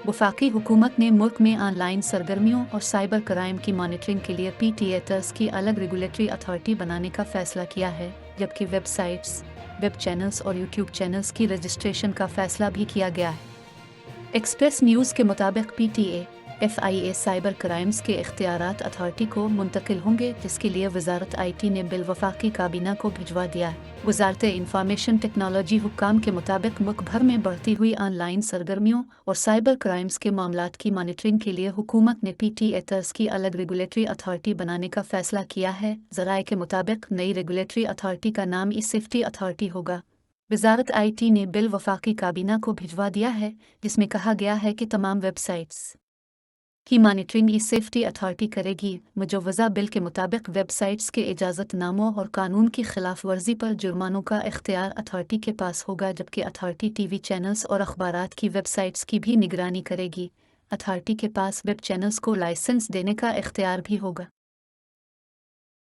वफाकी हुकूमत ने मुल्क में ऑनलाइन सरगर्मियों और साइबर क्राइम की मॉनिटरिंग के लिए PTATers की अलग रेगुलेटरी अथॉरिटी बनाने का फैसला किया है, जबकि वेबसाइट्स, वेब चैनल्स और यूट्यूब चैनल्स की रजिस्ट्रेशन का फैसला भी किया गया है। एक्सप्रेस न्यूज़ के मुताबिक PTAFIA साइबर क्राइम्स के इख्तियारात अथॉरिटी को मुंतकिल होंगे, जिसके लिए वजारत IT ने बिल वफाकी काबीना को भिजवा दिया है। वजारत इंफॉर्मेशन टेक्नोलॉजी हुक्काम के मुताबिक मुल्क भर में बढ़ती हुई ऑनलाइन सरगर्मियों और साइबर क्राइम्स के मामलात की मॉनिटरिंग के लिए हुकूमत ने PTATers की अलग रेगुलेटरी अथॉरिटी बनाने का फैसला किया है। ज़राए के मुताबिक नई रेगुलेटरी अथॉरिटी का नाम ई-सेफ्टी अथॉरिटी होगा। वजारत IT ने बिल वफाकी काबीना को भिजवा दिया है, जिसमें कहा गया है कि तमाम वेबसाइट्स की मॉनिटरिंग ई-सेफ्टी अथॉरिटी करेगी। मुजवज़ा बिल के मुताबिक वेबसाइट्स के इजाज़तनामों और कानून की खिलाफ वर्जी पर जुर्मानों का इख्तियार अथॉरिटी के पास होगा, जबकि अथॉरिटी TV चैनल्स और अखबारात की वेबसाइट्स की भी निगरानी करेगी। अथॉरिटी के पास वेब चैनल्स को लाइसेंस देने का इख्तियार भी होगा।